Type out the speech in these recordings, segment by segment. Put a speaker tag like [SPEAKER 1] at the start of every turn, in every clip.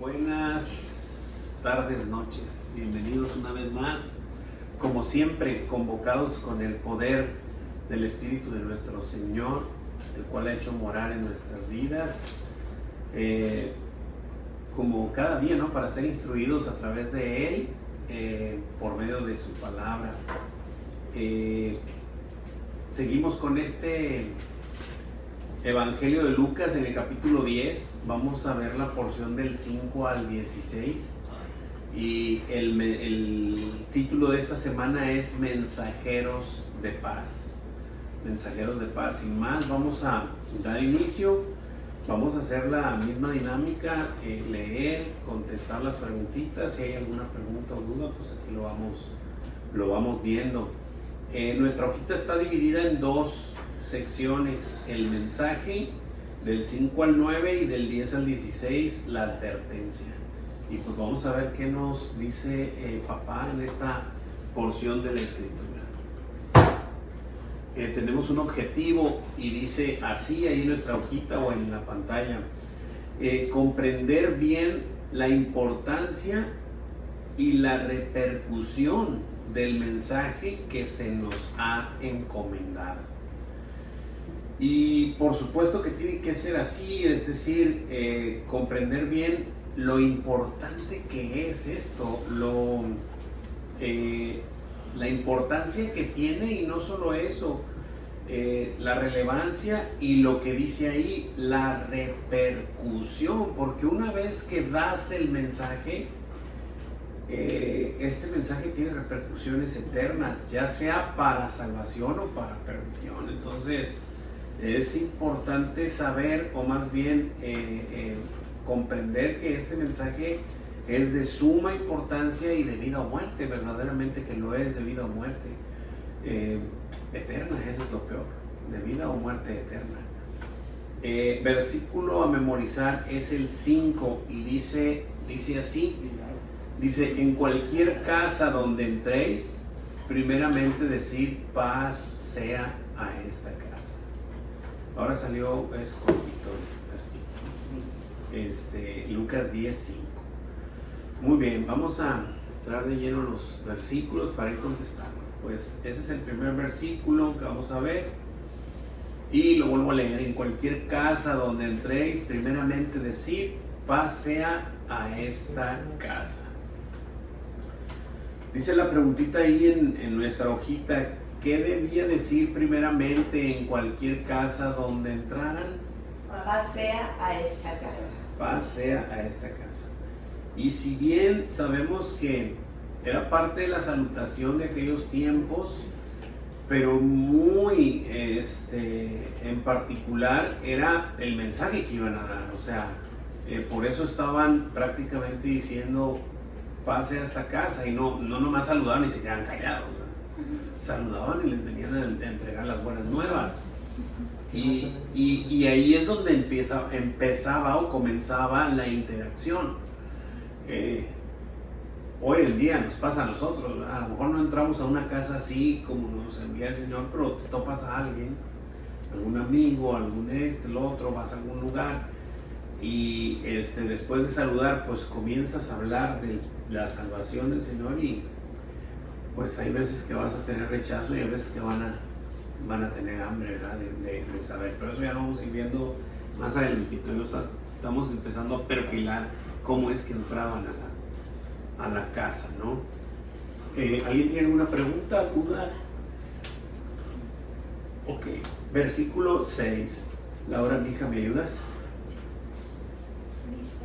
[SPEAKER 1] Buenas tardes, noches. Bienvenidos una vez más, como siempre, convocados con el poder del Espíritu de nuestro Señor, el cual ha hecho morar en nuestras vidas, como cada día, ¿no? Para ser instruidos a través de Él, por medio de su palabra. Seguimos con este Evangelio de Lucas en el capítulo 10. Vamos a ver la porción del 5 al 16 y el título de esta semana es Mensajeros de Paz. Mensajeros de Paz. Sin más, vamos a dar inicio. Vamos a hacer la misma dinámica, leer, contestar las preguntitas. Si hay alguna pregunta o duda, pues aquí lo vamos viendo. Nuestra hojita está dividida en dos secciones: el mensaje del 5 al 9 y del 10 al 16, la advertencia. Y pues vamos a ver qué nos dice papá en esta porción de la escritura. Tenemos un objetivo y dice así ahí en nuestra hojita o en la pantalla: comprender bien la importancia y la repercusión del mensaje que se nos ha encomendado. Y por supuesto que tiene que ser así, es decir, comprender bien lo importante que es esto, la importancia que tiene, y no solo eso, la relevancia y lo que dice ahí, la repercusión, porque una vez que das el mensaje, este mensaje tiene repercusiones eternas, ya sea para salvación o para perdición. Entonces es importante saber, o más bien comprender que este mensaje es de suma importancia y de vida o muerte, verdaderamente que lo es, de vida o muerte eterna. Eso es lo peor, de vida o muerte eterna. Versículo a memorizar es el 5 y dice así. Dice: en cualquier casa donde entréis, primeramente decid paz sea a esta casa. Ahora salió, es cortito el versículo. Lucas 10:5. Muy bien, vamos a entrar de lleno en los versículos para ir contestando. Pues ese es el primer versículo que vamos a ver. Y lo vuelvo a leer: en cualquier casa donde entréis, primeramente decid paz sea a esta casa. Dice la preguntita ahí en nuestra hojita: ¿qué debía decir primeramente en cualquier casa donde entraran?
[SPEAKER 2] Paz sea a esta casa.
[SPEAKER 1] Paz sea a esta casa. Y si bien sabemos que era parte de la salutación de aquellos tiempos, pero muy en particular era el mensaje que iban a dar. O sea, por eso estaban prácticamente diciendo pase a esta casa, y no nomás saludaban y se quedaban callados, ¿verdad? Saludaban y les venían a entregar las buenas nuevas. Y ahí es donde empezaba o comenzaba la interacción. Hoy en día nos pasa a nosotros, ¿verdad? A lo mejor no entramos a una casa así como nos envía el Señor, pero te topas a alguien, algún amigo, algún el otro, vas a algún lugar y después de saludar, pues comienzas a hablar de la salvación del Señor, y pues hay veces que vas a tener rechazo y hay veces que van a tener hambre, ¿verdad? de saber, pero eso ya lo vamos a ir viendo más adelantito. Estamos empezando a perfilar cómo es que entraban a la casa, ¿no? ¿Alguien tiene alguna pregunta, duda? Ok, versículo 6. Laura, mi hija, ¿me ayudas?
[SPEAKER 3] Dice: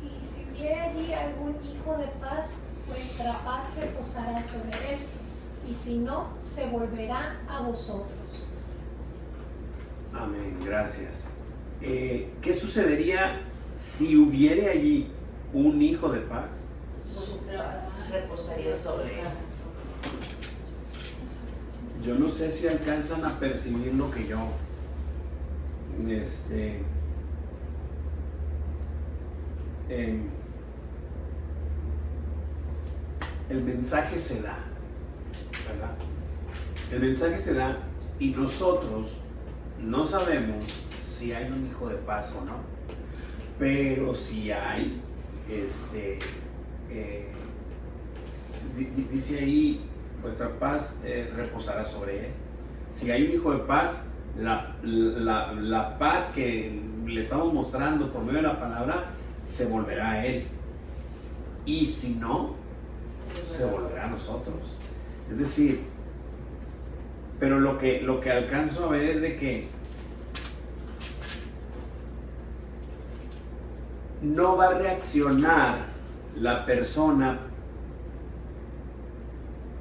[SPEAKER 3] y si hubiere allí algún hijo de paz, vuestra paz reposará sobre él, y si no, se volverá a vosotros.
[SPEAKER 1] Amén, gracias. ¿Qué sucedería si hubiere allí un hijo de paz?
[SPEAKER 2] Su paz reposaría sobre él.
[SPEAKER 1] Yo no sé si alcanzan a percibir lo que yo el mensaje se da, ¿verdad? El mensaje se da y nosotros no sabemos si hay un hijo de paz o no. Pero si hay, dice ahí, vuestra paz reposará sobre él. Si hay un hijo de paz, la paz que le estamos mostrando por medio de la palabra se volverá a él. Y si no, se volverá a nosotros. Es decir, pero lo que alcanzo a ver es de que no va a reaccionar la persona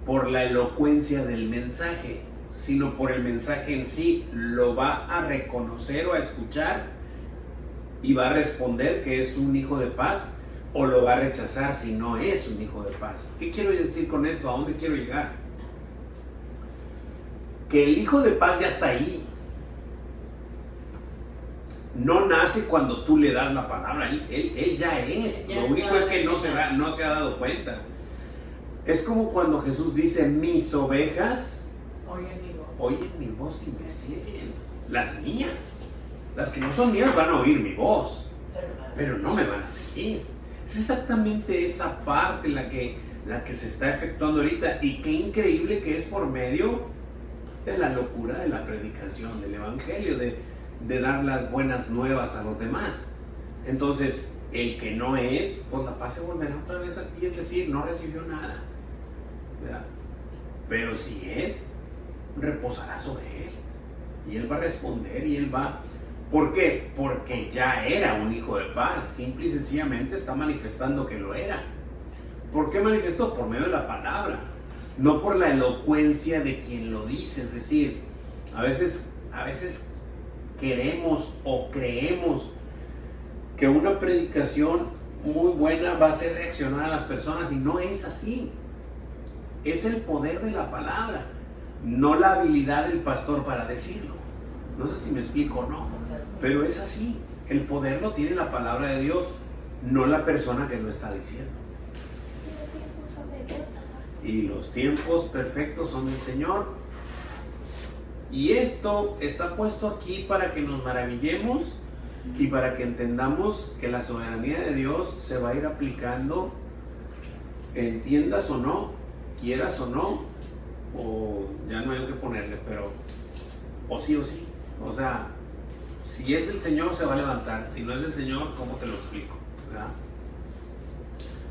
[SPEAKER 1] por la elocuencia del mensaje, sino por el mensaje en sí. Lo va a reconocer o a escuchar y va a responder que es un hijo de paz, o lo va a rechazar si no es un hijo de paz. ¿Qué quiero decir con esto? ¿A dónde quiero llegar? Que el hijo de paz ya está ahí. No nace cuando tú le das la palabra, él ya es. Lo único es que no se ha dado cuenta. Es como cuando Jesús dice: mis ovejas oyen mi voz y me siguen. Las mías, las que no son mías, van a oír mi voz, pero no me van a seguir. Es exactamente esa parte la que se está efectuando ahorita. Y qué increíble que es por medio de la locura de la predicación del evangelio, de dar las buenas nuevas a los demás. Entonces, el que no es, pues la paz se volverá otra vez a ti, es decir, no recibió nada, ¿verdad? Pero si es, reposará sobre él, y él va a responder, y él va. ¿Por qué? Porque ya era un hijo de paz. Simple y sencillamente está manifestando que lo era. ¿Por qué manifestó? Por medio de la palabra, no por la elocuencia de quien lo dice. Es decir, a veces queremos o creemos que una predicación muy buena va a hacer reaccionar a las personas, y no es así. Es el poder de la palabra, no la habilidad del pastor para decirlo. No sé si me explico o no, pero es así. El poder lo tiene la palabra de Dios, no la persona que lo está diciendo.
[SPEAKER 3] Y los tiempos son de Dios, amor.
[SPEAKER 1] Y los tiempos perfectos son del Señor. Y esto está puesto aquí para que nos maravillemos y para que entendamos que la soberanía de Dios se va a ir aplicando, entiendas o no, quieras o no, o ya no hay que ponerle, pero o sí o sí. O sea, si es del Señor se va a levantar, si no es del Señor, ¿cómo te lo explico? ¿Verdad?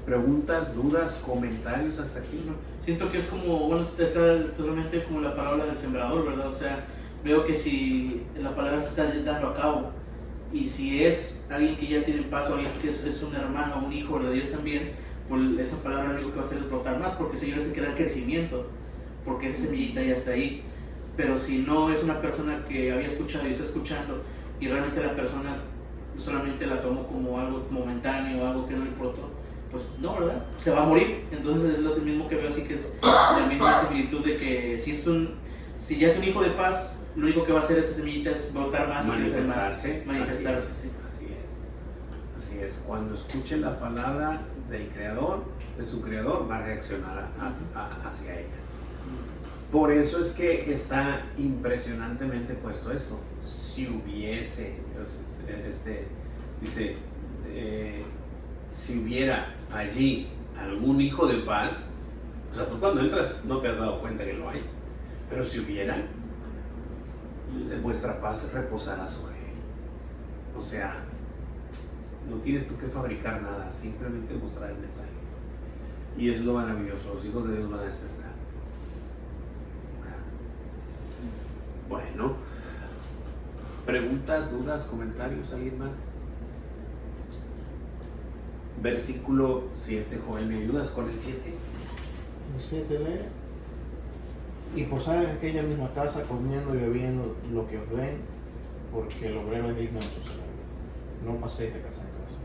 [SPEAKER 1] Preguntas, dudas, comentarios hasta aquí, ¿no?
[SPEAKER 4] Siento que es como, bueno, está totalmente como la parábola del sembrador, ¿verdad? O sea, veo que si la palabra se está dando a cabo, y si es alguien que ya tiene paso, alguien que es un hermano, un hijo de Dios también, pues esa palabra lo único que va a hacer es brotar más, porque el Señor es el que da el crecimiento, porque esa semillita ya está ahí. Pero si no es una persona que había escuchado y está escuchando, y realmente la persona solamente la tomó como algo momentáneo, algo que no le importó, pues no, ¿verdad? Se va a morir. Entonces es lo mismo que veo, así que es la misma similitud de que si ya es un hijo de paz, lo único que va a hacer esa semillita es brotar más, manifestarse.
[SPEAKER 1] Sí. Así es. Cuando escuche la palabra del Creador, de su Creador, va a reaccionar hacia ella. Por eso es que está impresionantemente puesto esto. Si hubiese, dice, si hubiera allí algún hijo de paz, o sea, tú cuando entras no te has dado cuenta que lo hay, pero si hubiera, vuestra paz reposará sobre él. O sea, no tienes tú que fabricar nada, simplemente mostrar el mensaje. Y eso es lo maravilloso, los hijos de Dios van a despertar. Bueno, preguntas, dudas, comentarios, ¿alguien más? Versículo 7, Joel, ¿me ayudas con el 7?
[SPEAKER 5] El 7 lee: y posad en aquella misma casa, comiendo y bebiendo lo que os den, porque el obrero es digno de su salario. No paséis de casa en casa.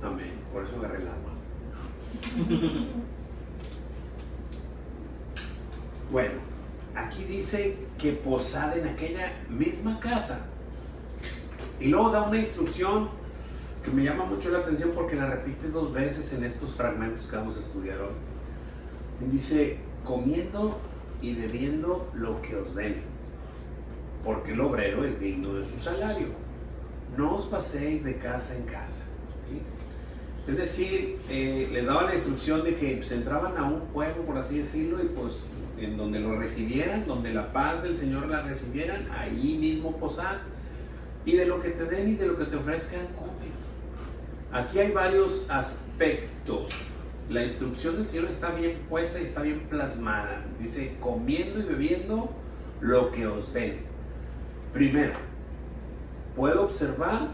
[SPEAKER 1] Amén, por eso agarré el arma. Bueno, aquí dice que posad en aquella misma casa. Y luego da una instrucción que me llama mucho la atención porque la repite 2 veces en estos fragmentos que vamos a estudiar hoy. Y dice: comiendo y bebiendo lo que os den, porque el obrero es digno de su salario. no os paséis de casa en casa. ¿Sí? Es decir, les daba la instrucción de que pues, entraban a un pueblo, por así decirlo, y pues en donde lo recibieran, donde la paz del Señor la recibieran, ahí mismo posad. Y de lo que te den y de lo que te ofrezcan, come. Aquí hay varios aspectos. La instrucción del Señor está bien puesta y está bien plasmada. Dice, comiendo y bebiendo lo que os den. Primero, puedo observar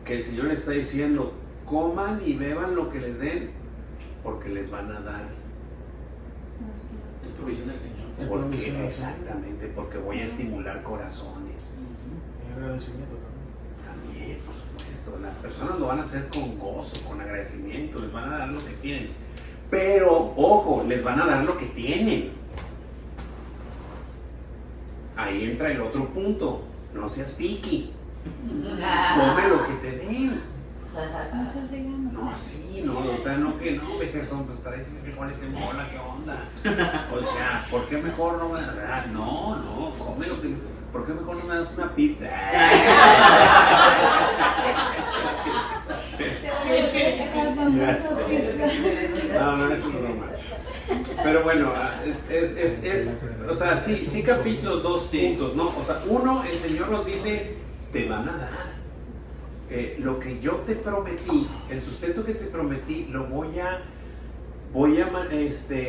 [SPEAKER 1] que el Señor está diciendo, coman y beban lo que les den, porque les van a dar.
[SPEAKER 4] Es provisión del Señor.
[SPEAKER 5] Es provisión del Señor.
[SPEAKER 1] Exactamente, porque voy a estimular corazones.
[SPEAKER 5] Y agradecimiento también.
[SPEAKER 1] También, por supuesto, las personas lo van a hacer con gozo, con agradecimiento, les van a dar lo que tienen. Pero, ojo, les van a dar lo que tienen. Ahí entra el otro punto, no seas picky. Come lo que te den.
[SPEAKER 3] No se regala.
[SPEAKER 1] No, sí, no, o sea, no que no, Gerson, pues traes frijoles en bola, ¿qué onda? O sea, ¿por qué mejor no me das? No, come lo que. ¿Por qué mejor no me das una pizza? Ya sé. No, eso es broma. Pero bueno, o sea, sí capís los dos puntos, ¿no? O sea, uno, el Señor nos dice, te van a dar. Lo que yo te prometí, el sustento que te prometí, lo voy a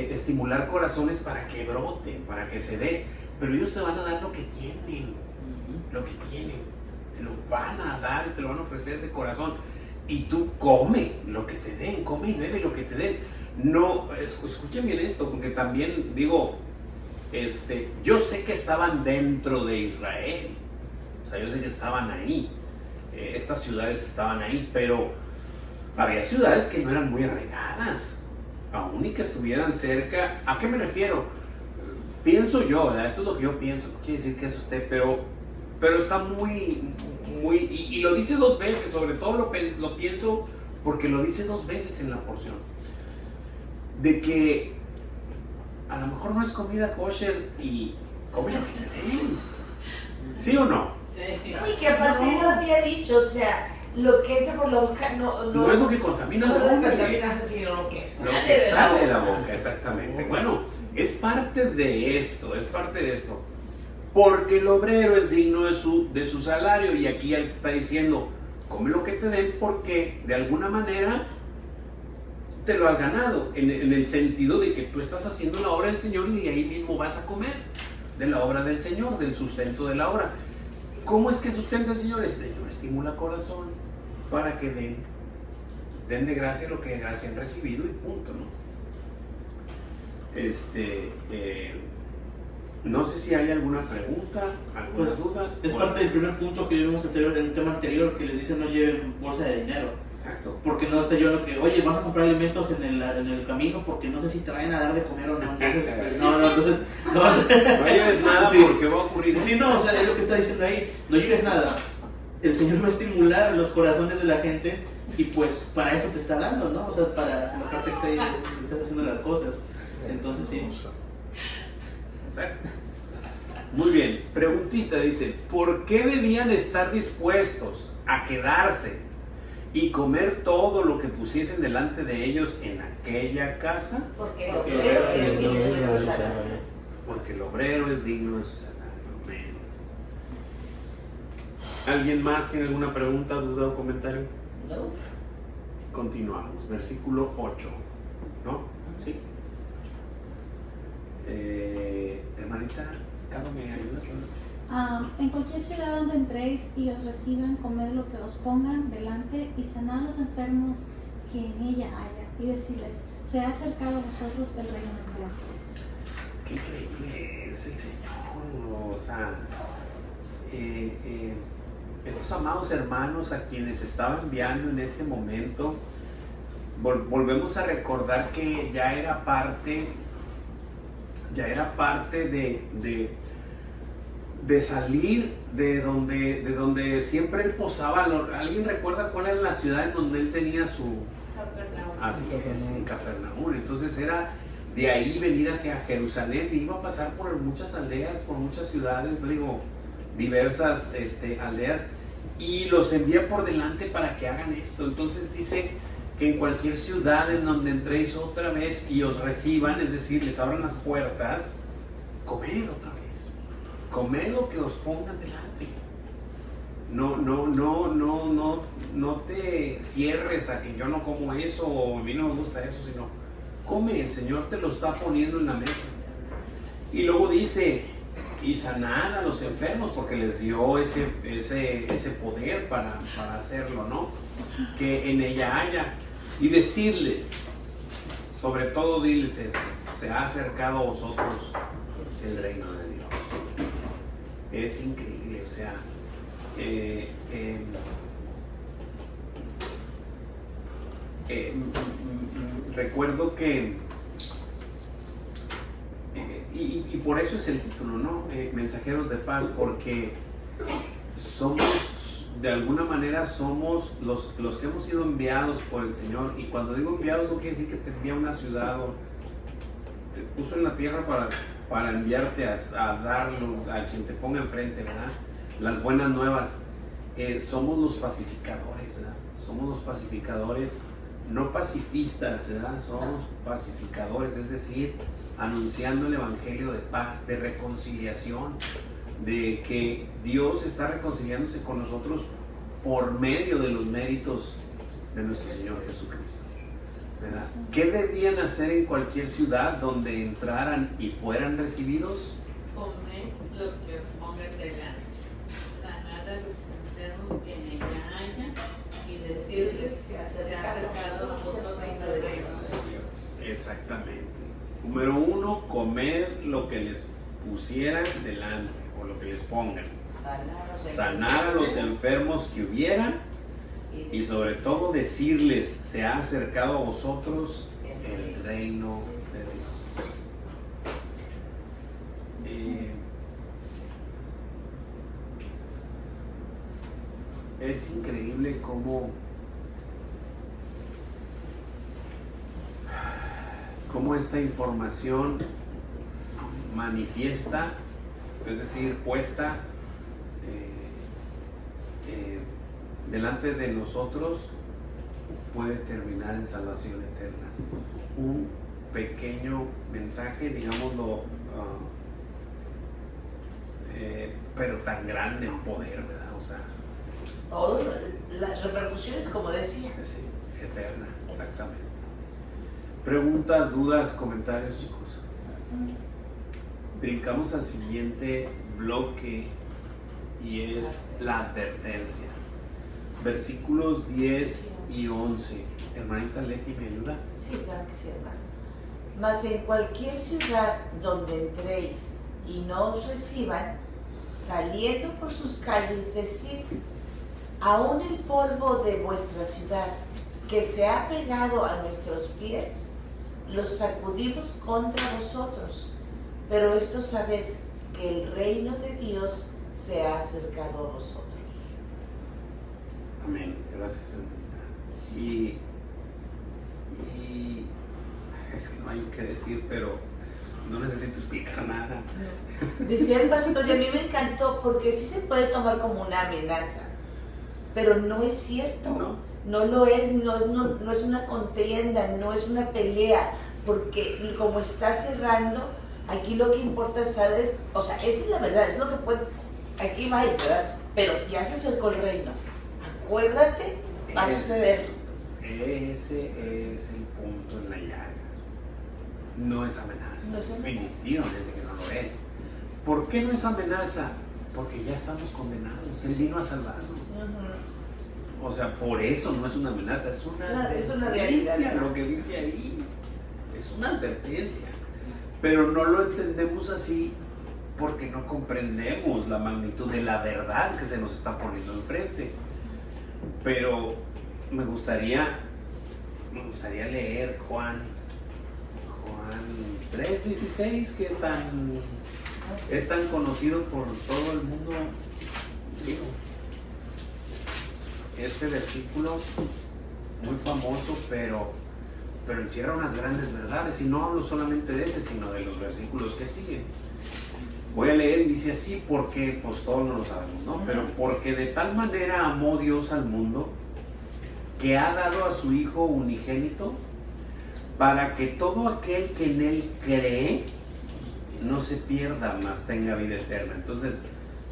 [SPEAKER 1] estimular corazones para que broten, para que se dé. Pero ellos te van a dar lo que tienen, te lo van a dar, te lo van a ofrecer de corazón. Y tú come lo que te den, come y bebe lo que te den. No, escuchen bien esto, porque también digo, yo sé que estaban dentro de Israel, o sea, yo sé que estaban ahí, estas ciudades estaban ahí, pero había ciudades que no eran muy arraigadas, aún y que estuvieran cerca. ¿A qué me refiero? Pienso yo, ¿verdad? Esto es lo que yo pienso, no quiere decir que es usted, pero está muy, y lo dice dos veces, sobre todo lo pienso porque lo dice dos veces en la porción, de que a lo mejor no es comida kosher y come lo que te den, ¿sí o no?
[SPEAKER 2] Y que aparte no había dicho, o sea, lo que entra por la boca
[SPEAKER 1] No es lo que contamina la
[SPEAKER 2] no
[SPEAKER 1] boca,
[SPEAKER 2] contamina, sino lo que
[SPEAKER 1] lo que sale de la boca, exactamente. Bueno, es parte de esto, porque el obrero es digno de su salario, y aquí ya te está diciendo, come lo que te den, porque de alguna manera te lo has ganado, en el sentido de que tú estás haciendo la obra del Señor y de ahí mismo vas a comer de la obra del Señor, del sustento de la obra. ¿Cómo es que sustenta el Señor? El Señor estimula corazones para que den de gracia lo que de gracia han recibido, y punto, ¿no? No sé si hay alguna pregunta, alguna duda.
[SPEAKER 4] Es parte del primer punto que vimos en el tema anterior, que les dicen no lleven bolsa de dinero.
[SPEAKER 1] Exacto.
[SPEAKER 4] Porque no está yo lo que, oye, vas a comprar alimentos en el camino porque no sé si te vayan a dar de comer o no. Entonces,
[SPEAKER 1] No lleves nada,
[SPEAKER 4] sí,
[SPEAKER 1] porque va a ocurrir.
[SPEAKER 4] Sí, no, o sea, es lo que está diciendo ahí. No lleves nada. El Señor va a estimular los corazones de la gente, y pues para eso te está dando, ¿no? O sea, para lo que estás haciendo las cosas. Entonces, sí.
[SPEAKER 1] Exacto. Muy bien, preguntita, dice, ¿por qué debían estar dispuestos a quedarse y comer todo lo que pusiesen delante de ellos en aquella casa?
[SPEAKER 2] Porque el obrero es digno de su salario.
[SPEAKER 1] Porque el obrero es digno de su salario. Amén. ¿Alguien más tiene alguna pregunta, duda o comentario?
[SPEAKER 2] No.
[SPEAKER 1] Continuamos, versículo 8, ¿no? Sí. Hermanita, Carlos, ¿me ayuda?
[SPEAKER 6] En cualquier ciudad donde entréis y os reciban, comed lo que os pongan delante y sanad a los enfermos que en ella haya, y decirles, se ha acercado a vosotros el reino de Dios.
[SPEAKER 1] Qué increíble es el Señor. O sea, estos amados hermanos a quienes estaba enviando en este momento, volvemos a recordar que ya era parte de salir de donde siempre él posaba. ¿Alguien recuerda cuál era la ciudad en donde él tenía su...
[SPEAKER 2] Capernaum.
[SPEAKER 1] Así es, en Capernaum. Entonces era de ahí venir hacia Jerusalén, y iba a pasar por muchas aldeas, por muchas ciudades, digo, diversas aldeas, y los envía por delante para que hagan esto. Entonces dice que en cualquier ciudad en donde entréis otra vez y os reciban, es decir, les abran las puertas, comed otra vez, comed lo que os pongan delante. No te cierres a que yo no como eso o a mí no me gusta eso, sino come, el Señor te lo está poniendo en la mesa. Y luego dice, y sanad a los enfermos, porque les dio ese poder para hacerlo, ¿no? Que en ella haya. Y decirles, sobre todo diles esto, se ha acercado a vosotros el reino de Dios. Es increíble, o sea, recuerdo que y por eso es el título, ¿no? Mensajeros de paz, porque somos, de alguna manera somos los que hemos sido enviados por el Señor. Y cuando digo enviados no quiere decir que te envía a una ciudad o te puso en la tierra para enviarte a darlo a quien te ponga enfrente, ¿verdad? Las buenas nuevas. Somos los pacificadores, ¿verdad? Somos los pacificadores, no pacifistas, ¿verdad? Somos pacificadores, es decir, anunciando el evangelio de paz, de reconciliación, de que Dios está reconciliándose con nosotros por medio de los méritos de nuestro Señor Jesucristo, ¿verdad? ¿Qué debían hacer en cualquier ciudad donde entraran y fueran recibidos?
[SPEAKER 7] Comed lo que os pongan delante, sanad a los enfermos que en ella haya, y decirles, se ha acercado a vosotros el reino de Dios.
[SPEAKER 1] Exactamente. Número 1, comer lo que les pusieran delante o lo que les pongan. Sanar a los enfermos que hubieran, y sobre todo decirles, se ha acercado a vosotros el reino de Dios. Es increíble cómo esta información manifiesta, es decir, puesta delante de nosotros, puede terminar en salvación eterna. Un pequeño mensaje, digámoslo, pero tan grande en poder, ¿verdad? O sea,
[SPEAKER 2] Todas las repercusiones, como decía.
[SPEAKER 1] sí, eterna, exactamente. Preguntas, dudas, comentarios, chicos. Brincamos al siguiente bloque y es la advertencia. Versículos 10 y 11. Hermanita Leti, ¿me ayuda?
[SPEAKER 2] Sí, claro que sí, hermano. Mas en cualquier ciudad donde entréis y no os reciban, saliendo por sus calles, decid, aún el polvo de vuestra ciudad, que se ha pegado a nuestros pies, los sacudimos contra vosotros. Pero esto sabed, que el reino de Dios se ha acercado a vosotros.
[SPEAKER 1] Amén. Gracias, hermanita. Y es que no hay que decir, pero no necesito explicar nada.
[SPEAKER 2] Decía el pastor, y a mí me encantó, porque sí se puede tomar como una amenaza, pero no es cierto. No lo es, no es una contienda, no es una pelea, porque como está cerrando, aquí lo que importa es saber, o sea, esa es la verdad, es lo que puede, aquí va, ¿verdad? Pero ya se acercó el reino, acuérdate, va a suceder.
[SPEAKER 1] Ese es el punto en la llaga. No es amenaza,
[SPEAKER 2] No es amenaza.
[SPEAKER 1] definitivamente que no lo es. ¿Por qué no es amenaza? Porque ya estamos condenados, Él vino a salvarnos. O sea, por eso no es una amenaza, es una advertencia,
[SPEAKER 2] realidad, ¿no?
[SPEAKER 1] lo que dice ahí. Es una advertencia. Pero no lo entendemos así porque no comprendemos la magnitud de la verdad que se nos está poniendo enfrente. Pero me gustaría leer Juan 3:16, que es tan conocido por todo el mundo. Digo, este versículo muy famoso, pero encierra unas grandes verdades, y no hablo solamente de ese, sino de los versículos que siguen. Voy a leer y dice así porque, pues todos no lo sabemos, ¿no? Pero porque de tal manera amó Dios al mundo que ha dado a su Hijo unigénito para que todo aquel que en Él cree no se pierda, mas tenga vida eterna. Entonces,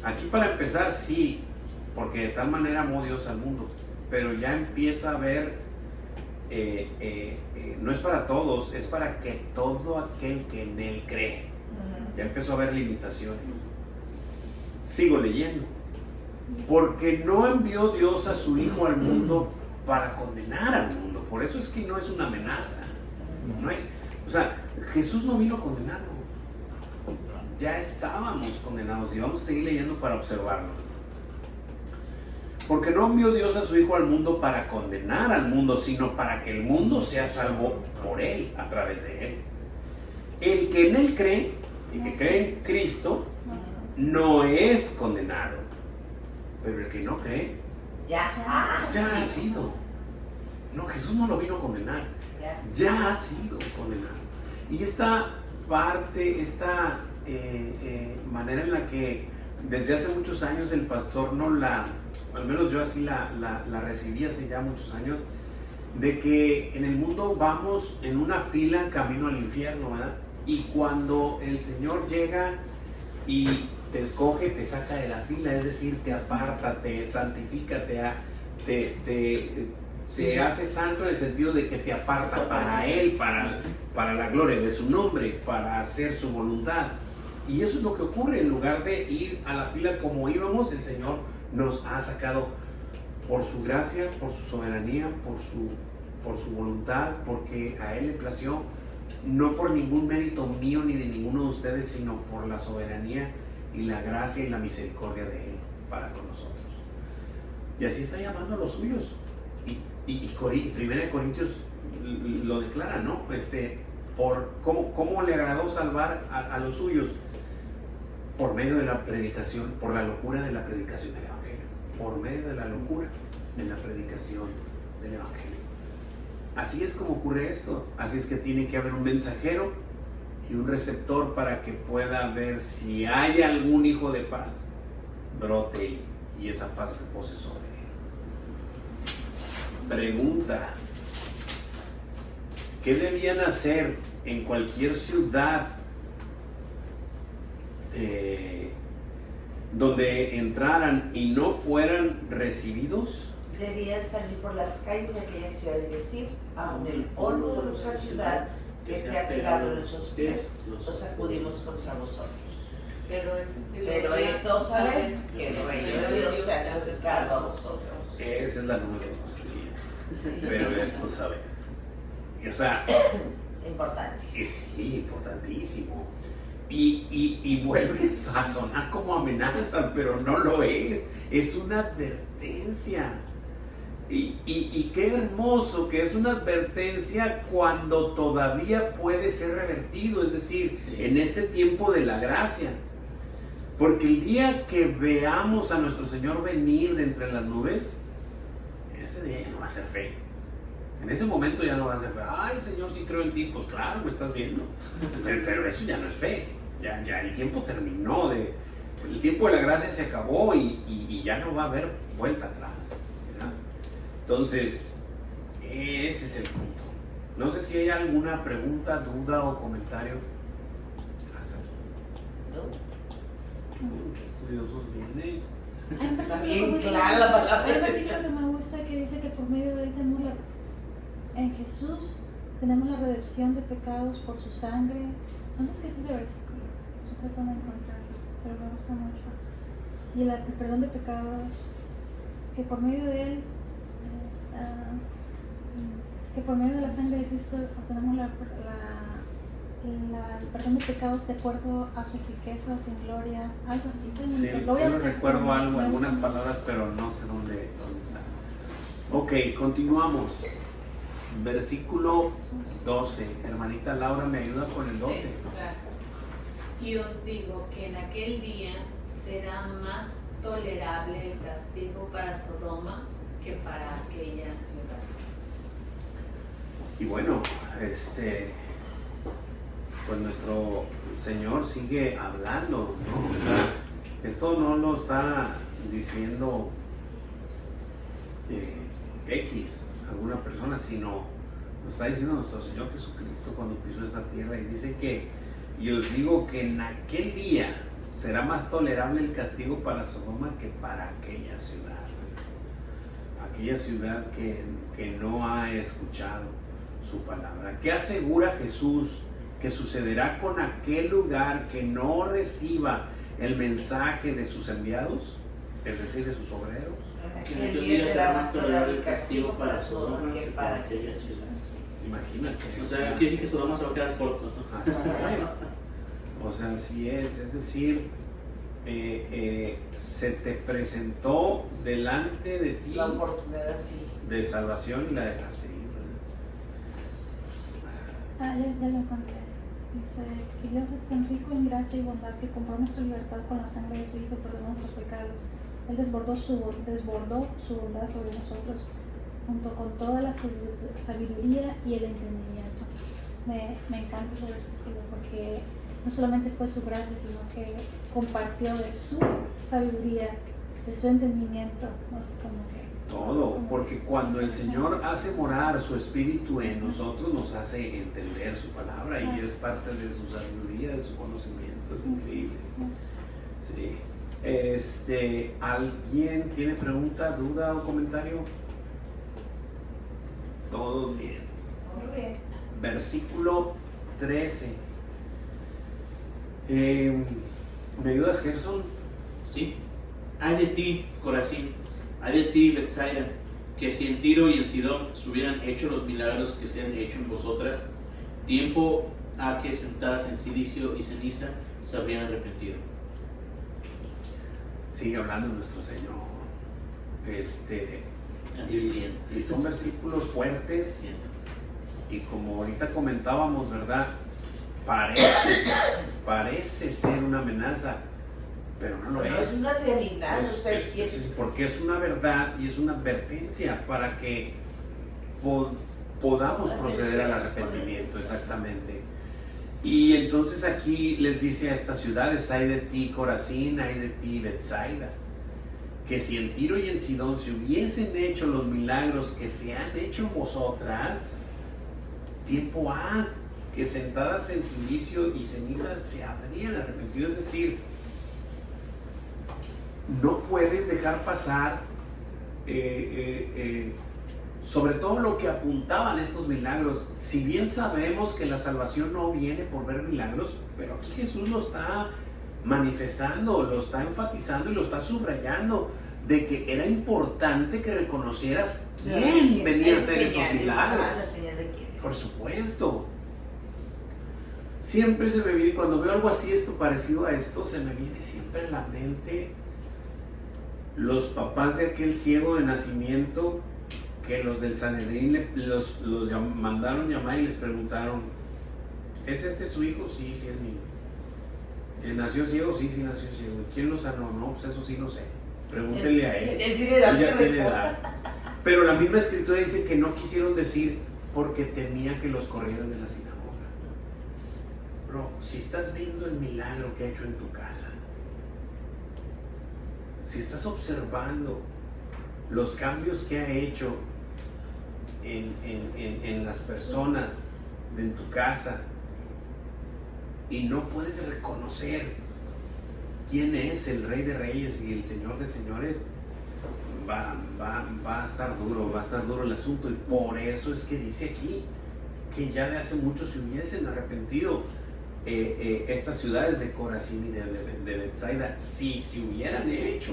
[SPEAKER 1] aquí para empezar, sí, porque de tal manera amó Dios al mundo, pero ya empieza a ver, no es para todos, es para que todo aquel que en Él cree. Ya empezó a haber limitaciones. Sigo leyendo. Porque no envió Dios a su Hijo al mundo para condenar al mundo. Por eso es que no es una amenaza. No hay, o sea, Jesús no vino a condenarnos. Ya estábamos condenados y vamos a seguir leyendo para observarlo. Porque no envió Dios a su Hijo al mundo para condenar al mundo, sino para que el mundo sea salvo por Él, a través de Él. El que en Él cree, el que cree en Cristo, no es condenado. Pero el que no cree,
[SPEAKER 2] Ya
[SPEAKER 1] ha sido. No, Jesús no lo vino a condenar. Ya ha sido condenado. Y esta parte, esta manera en la que desde hace muchos años el pastor no la, al menos yo así la recibí hace ya muchos años, de que en el mundo vamos en una fila camino al infierno, ¿verdad? Y cuando el Señor llega y te escoge, te saca de la fila, es decir, te aparta, te santifica, te hace santo en el sentido de que te aparta para Él, para la gloria de su nombre, para hacer su voluntad. Y eso es lo que ocurre. En lugar de ir a la fila como íbamos, el Señor nos ha sacado por su gracia, por su soberanía, por su voluntad, porque a Él le plació, no por ningún mérito mío ni de ninguno de ustedes, sino por la soberanía y la gracia y la misericordia de Él para con nosotros. Y así está llamando a los suyos. Y 1 Corintios lo declara, ¿no? ¿Cómo le agradó salvar a los suyos? Por medio de la predicación, por la locura de la predicación del Evangelio. Por medio de la locura de la predicación del Evangelio. Así es como ocurre esto. Así es que tiene que haber un mensajero y un receptor para que pueda ver si hay algún hijo de paz, brote y esa paz repose sobre él. Pregunta: ¿qué debían hacer en cualquier ciudad donde entraran y no fueran recibidos?
[SPEAKER 2] Debían salir por las calles de aquella ciudad y decir: aun el polvo de nuestra ciudad que se ha pegado en nuestros pies, lo sacudimos contra vosotros. Pero esto saben que el reino de Dios se ha acercado a vosotros.
[SPEAKER 1] Esa es la número 2, así es. Sí. Pero esto saben. O sea,
[SPEAKER 2] importante.
[SPEAKER 1] Sí, importantísimo. Y vuelve a sonar como amenaza, pero no lo es. Es una advertencia. Y qué hermoso que es una advertencia cuando todavía puede ser revertido, es decir, en este tiempo de la gracia. Porque el día que veamos a nuestro Señor venir de entre las nubes, ese día ya no va a ser fe. En ese momento ya no va a ser fe. Ay, Señor, sí creo en ti. Pues claro, me estás viendo. Pero eso ya no es fe. Ya el tiempo terminó. El tiempo de la gracia se acabó y ya no va a haber vuelta atrás, ¿verdad? Entonces, ese es el punto. No sé si hay alguna pregunta, duda o comentario. Hasta aquí. Qué estudiosos vienen.
[SPEAKER 6] Hay un versículo
[SPEAKER 2] También,
[SPEAKER 6] que me
[SPEAKER 2] claro, la palabra
[SPEAKER 6] hay un
[SPEAKER 2] de
[SPEAKER 6] versículo que me gusta que dice que por medio de él en Jesús tenemos la redención de pecados por su sangre. ¿Dónde es que es ese versículo? Estoy tratando de encontrarlo, pero me gusta mucho. Y el perdón de pecados, que por medio de él, que por medio de la sangre de Cristo obtenemos el perdón de pecados de acuerdo a sus riquezas en gloria, algo así.
[SPEAKER 1] Sí, solo recuerdo algo, algunas palabras, pero no sé dónde está. Ok, continuamos. Versículo 12. Hermanita Laura, ¿me ayuda con el 12?
[SPEAKER 7] Sí, claro. Y os digo que en aquel día será más tolerable el castigo para Sodoma que para aquella ciudad.
[SPEAKER 1] Y bueno, pues nuestro Señor sigue hablando, ¿no? O sea, esto no lo está diciendo X, alguna persona, sino lo está diciendo nuestro Señor Jesucristo cuando pisó esta tierra, y dice que, y os digo que en aquel día será más tolerable el castigo para Sodoma que para aquella ciudad, ¿verdad? Aquella ciudad que no ha escuchado su palabra. ¿Qué asegura Jesús que sucederá con aquel lugar que no reciba el mensaje de sus enviados, es decir, de sus obreros?
[SPEAKER 4] Que en aquel día será más tolerable el castigo para Sodoma que para aquella ciudad.
[SPEAKER 1] Imagínate.
[SPEAKER 4] O sea, quiere decir que Sodoma se va a quedar corto, ¿no?
[SPEAKER 1] Así es. O sea, así es decir, se te presentó delante de ti
[SPEAKER 2] La oportunidad, sí.
[SPEAKER 1] de salvación y la dejaste ir, ¿verdad?
[SPEAKER 6] Ya lo encontré. Dice que Dios es tan rico en gracia y bondad que compró nuestra libertad con la sangre de su Hijo y perdonó nuestros pecados. Él desbordó su bondad sobre nosotros, junto con toda la sabiduría y el entendimiento. Me encanta ese versículo porque no solamente fue su gracia, sino que compartió de su sabiduría, de su entendimiento. No es como que
[SPEAKER 1] Todo, porque cuando el Señor hace morar su espíritu en nosotros, nos hace entender su palabra y es parte de su sabiduría, de su conocimiento. Es increíble. Sí. ¿Alguien tiene pregunta, duda o comentario? Todo bien.
[SPEAKER 2] Muy bien.
[SPEAKER 1] Versículo 13. ¿Me ayudas, Gerson?
[SPEAKER 4] ¿Sí? Ay de ti, Corazín, ay de ti, Betsaida, que si en Tiro y en Sidón se hubieran hecho los milagros que se han hecho en vosotras, tiempo a que sentadas en silicio y ceniza se habrían arrepentido.
[SPEAKER 1] Sigue hablando nuestro Señor.
[SPEAKER 4] Advirtiendo.
[SPEAKER 1] Y son versículos fuertes. Y como ahorita comentábamos, ¿verdad? Parece ser una amenaza, pero no lo
[SPEAKER 2] Pero
[SPEAKER 1] es.
[SPEAKER 2] es una realidad, o sea,
[SPEAKER 1] Porque es una verdad y es una advertencia para que podamos proceder al arrepentimiento, exactamente. Y entonces aquí les dice a estas ciudades: ay de ti, Corazín, ay de ti, Betsaida, que si en Tiro y en Sidón se hubiesen hecho los milagros que se han hecho en vosotras, tiempo ha que sentadas en silicio y ceniza se habrían arrepentido. Es decir, no puedes dejar pasar sobre todo lo que apuntaban estos milagros. Si bien sabemos que la salvación no viene por ver milagros, pero aquí Jesús lo está manifestando, lo está enfatizando y lo está subrayando, de que era importante que reconocieras quién venía a hacer esos milagros. Por supuesto. Siempre se me viene, cuando veo algo así, parecido a esto, se me viene siempre a la mente los papás de aquel ciego de nacimiento que los del Sanedrín los mandaron llamar y les preguntaron: ¿es este su hijo? Sí, sí es mío. ¿Nació ciego? Sí, sí nació ciego. ¿Quién lo sanó? No, pues eso sí lo sé. Pregúntenle a él.
[SPEAKER 2] Él tiene edad,
[SPEAKER 1] ya tiene edad. Pero la misma escritura dice que no quisieron decir porque temía que los corrieran de la sinagoga. Bro, si estás viendo el milagro que ha hecho en tu casa, si estás observando los cambios que ha hecho en las personas de tu casa, y no puedes reconocer quién es el Rey de Reyes y el Señor de Señores, va a estar duro el asunto. Y por eso es que dice aquí que ya de hace mucho se hubiesen arrepentido estas ciudades de Corazín y de Betsaida, si se hubieran hecho.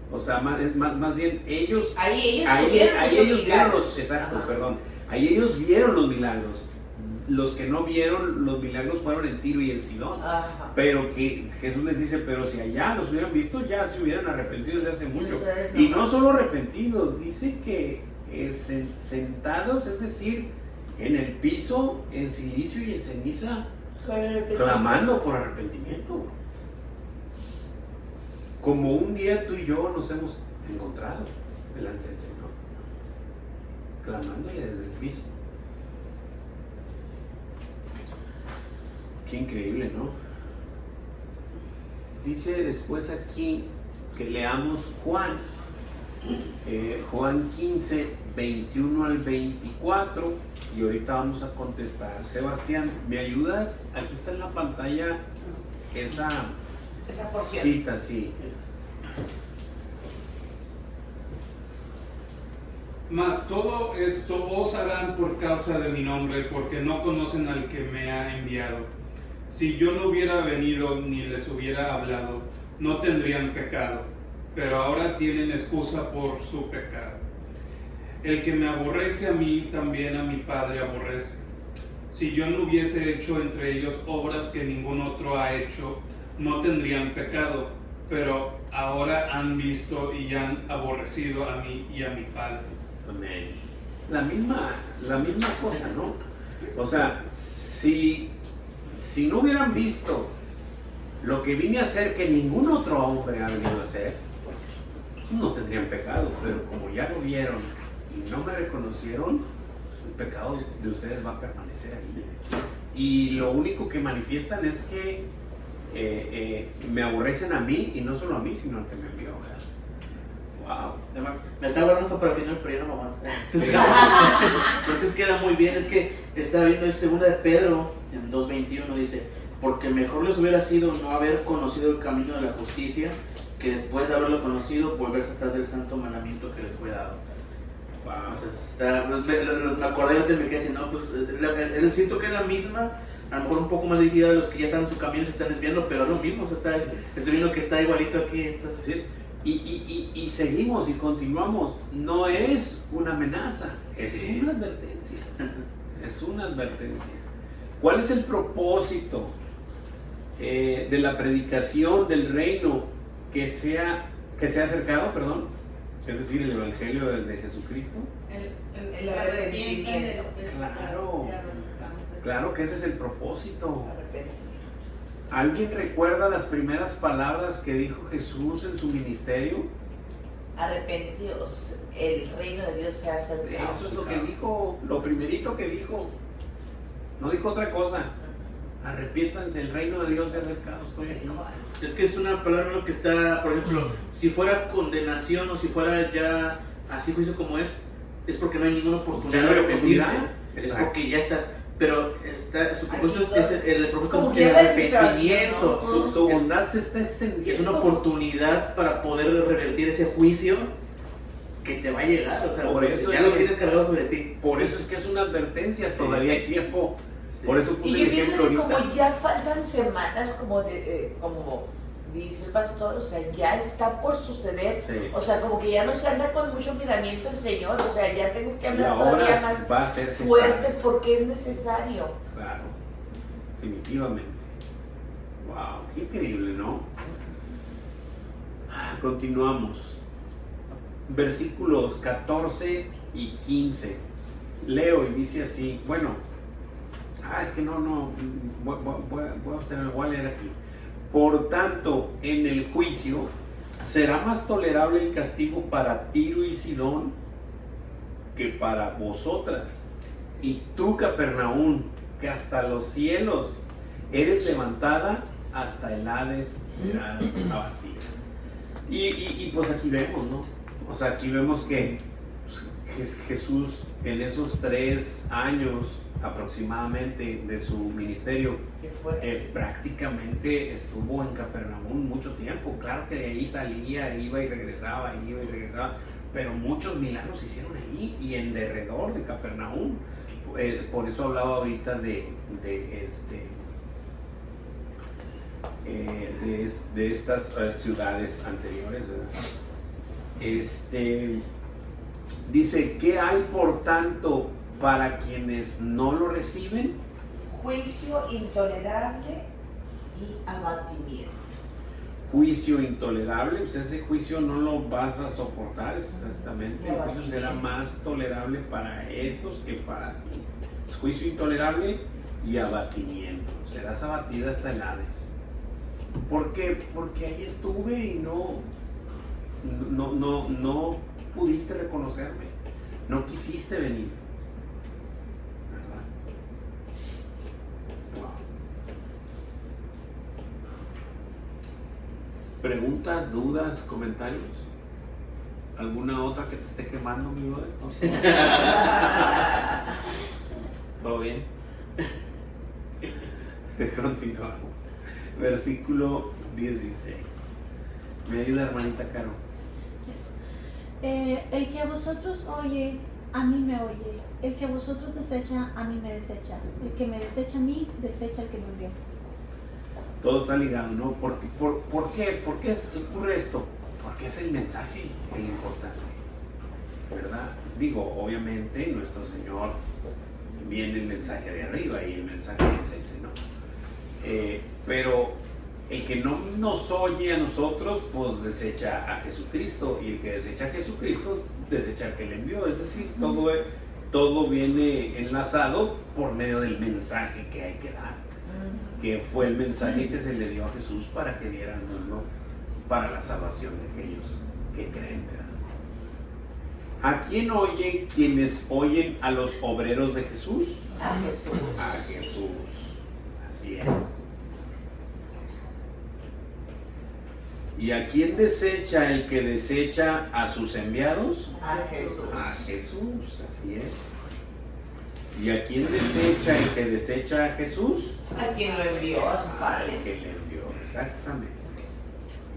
[SPEAKER 1] O sea, más bien ellos vieron los, exacto, perdón, ahí ellos vieron los milagros. Los que no vieron los milagros fueron en Tiro y en Sidón. Ajá. Pero que Jesús les dice: pero si allá los hubieran visto, ya se hubieran arrepentido desde hace mucho. Y no solo arrepentidos, dice que sentados, es decir, en el piso, en silicio y en ceniza, clamando por arrepentimiento. Como un día tú y yo nos hemos encontrado delante del Señor, clamándole desde el piso. Qué increíble, ¿no? Dice después aquí que leamos Juan 15, 21 al 24, y ahorita vamos a contestar. Sebastián, ¿me ayudas? Aquí está en la pantalla esa
[SPEAKER 2] porción.
[SPEAKER 1] cita, sí.
[SPEAKER 8] Mas todo esto os harán por causa de mi nombre, porque no conocen al que me ha enviado. Si yo no hubiera venido ni les hubiera hablado, no tendrían pecado, pero ahora tienen excusa por su pecado. El que me aborrece a mí, también a mi Padre aborrece. Si yo no hubiese hecho entre ellos obras que ningún otro ha hecho, no tendrían pecado, pero ahora han visto y han aborrecido a mí y a mi Padre.
[SPEAKER 1] Amén. La misma cosa, ¿no? O sea, si no hubieran visto lo que vine a hacer que ningún otro hombre ha venido a hacer, pues no tendrían pecado, pero como ya lo vieron y no me reconocieron, pues el pecado de ustedes va a permanecer ahí. Y lo único que manifiestan es que me aborrecen a mí, y no solo a mí, sino al que me envió. Wow.
[SPEAKER 4] Me estaba hablando esto para el final, pero ya no me aguanto. Porque es que queda muy bien. Es que estaba viendo en 2 de Pedro, en 2:21, dice: porque mejor les hubiera sido no haber conocido el camino de la justicia, que después de haberlo conocido, volverse atrás del santo mandamiento que les fue dado. Wow. O sea, me acordé y me quedé así, no, pues el siento que es la misma, a lo mejor un poco más dirigida a los que ya están en su camino y se están desviando, pero es lo mismo. O sea, estoy viendo que está igualito aquí.
[SPEAKER 1] Sí. Y seguimos y continuamos. No es una amenaza, es una advertencia. Es una advertencia. ¿Cuál es el propósito de la predicación del reino que se ha acercado, perdón? Es decir, el evangelio de Jesucristo.
[SPEAKER 2] El arrepentimiento.
[SPEAKER 1] Claro que ese es el propósito. ¿Alguien recuerda las primeras palabras que dijo Jesús en su ministerio?
[SPEAKER 2] Arrepentíos, el reino de Dios se ha acercado.
[SPEAKER 1] Eso es lo que dijo, lo primerito que dijo. No dijo otra cosa. Arrepiéntanse, el reino de Dios se ha acercado. Estoy aquí.
[SPEAKER 4] Es que es una palabra lo que está, por ejemplo, si fuera condenación o si fuera ya así juicio como es porque no hay ninguna oportunidad de arrepentirse. Es porque ya estás. Pero su propósito es el propósito es el arrepentimiento.
[SPEAKER 2] ¿No?
[SPEAKER 1] Su bondad se está extendiendo.
[SPEAKER 4] Es una oportunidad para poder revertir ese juicio que te va a llegar. O sea,
[SPEAKER 1] por eso
[SPEAKER 4] ya lo tienes cargado sobre ti.
[SPEAKER 1] Por eso es que es una advertencia. Todavía hay tiempo. Sí. Por eso puse el
[SPEAKER 2] ejemplo. Y yo pienso que como ya faltan semanas, como dice el pastor, o sea, ya está por suceder. Sí. O sea, como que ya no se anda con mucho miramiento el Señor. O sea, ya tengo que hablar todavía más fuerte porque es necesario.
[SPEAKER 1] Claro, definitivamente. Wow, qué increíble, ¿no? Continuamos. Versículos 14 y 15. Leo y dice así. Bueno, es que no. Voy a leer aquí. Por tanto, en el juicio será más tolerable el castigo para Tiro y Sidón que para vosotras. Y tú, Capernaúm, que hasta los cielos eres levantada, hasta el Hades serás abatida. Y pues aquí vemos, ¿no? O sea, aquí vemos que Jesús en esos 3 años aproximadamente de su ministerio, prácticamente estuvo en Capernaúm mucho tiempo. Claro que de ahí salía, iba y regresaba, pero muchos milagros se hicieron ahí y en derredor de Capernaúm. Por eso hablaba ahorita de estas ciudades anteriores, ¿verdad? Dice: ¿qué hay por tanto para quienes no lo reciben?
[SPEAKER 2] Juicio intolerable y abatimiento.
[SPEAKER 1] Juicio intolerable, pues ese juicio no lo vas a soportar, exactamente. El juicio será más tolerable para estos que para ti. Es juicio intolerable y abatimiento. Serás abatida hasta el Hades. ¿Por qué? Porque ahí estuve y no pudiste reconocerme, no quisiste venir. ¿Preguntas, dudas, comentarios? ¿Alguna otra que te esté quemando, mi brother? ¿Todo bien? Continuamos. Versículo 16. ¿Me ayuda, hermanita Caro?
[SPEAKER 6] El que a vosotros oye, a mí me oye. El que a vosotros desecha, a mí me desecha. El que me desecha a mí, desecha al que me envió.
[SPEAKER 1] Todo está ligado, ¿no? ¿Por qué? ¿Por qué ocurre esto? Porque es el mensaje el importante, ¿verdad? Digo, obviamente nuestro Señor viene el mensaje de arriba y el mensaje es ese, ¿no? Pero el que no nos oye a nosotros, pues desecha a Jesucristo, y el que desecha a Jesucristo, desecha al que le envió. Es decir, todo viene enlazado por medio del mensaje que hay que dar, que fue el mensaje que se le dio a Jesús para que diera al mundo para la salvación de aquellos que creen, ¿verdad? ¿A quién oyen quienes oyen a los obreros de Jesús?
[SPEAKER 2] A Jesús.
[SPEAKER 1] A Jesús, así es. ¿Y a quién desecha el que desecha a sus enviados?
[SPEAKER 2] A Jesús.
[SPEAKER 1] A Jesús, así es. ¿Y a quién desecha el que desecha a Jesús?
[SPEAKER 2] A quien lo envió, a su
[SPEAKER 1] Al
[SPEAKER 2] Padre.
[SPEAKER 1] que le envió, exactamente.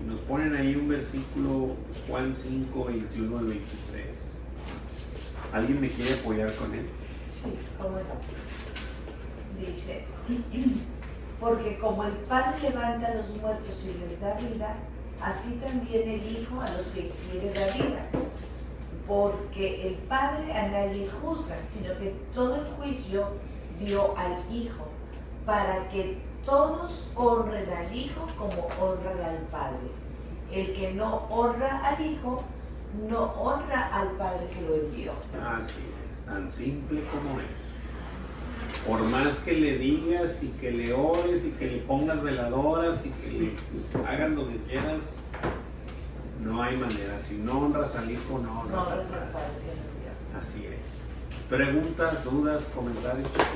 [SPEAKER 1] Y nos ponen ahí un versículo, Juan 5, 21 al 23. ¿Alguien me quiere apoyar con él?
[SPEAKER 2] Sí, cómo no. Dice, porque como el Padre levanta a los muertos y les da vida, así también el Hijo a los que quiere dar vida. Porque el Padre a nadie juzga, sino que todo el juicio dio al Hijo, para que todos honren al Hijo como honran al Padre. El que no honra al Hijo, no honra al Padre que lo envió.
[SPEAKER 1] Así es, tan simple como es. Por más que le digas y que le ores y que le pongas veladoras y que le hagas lo que quieras, no hay manera. Si no honras al Hijo, no honras al Padre.
[SPEAKER 2] Padre que lo envió.
[SPEAKER 1] Así es. ¿Preguntas, dudas, comentarios, chicos?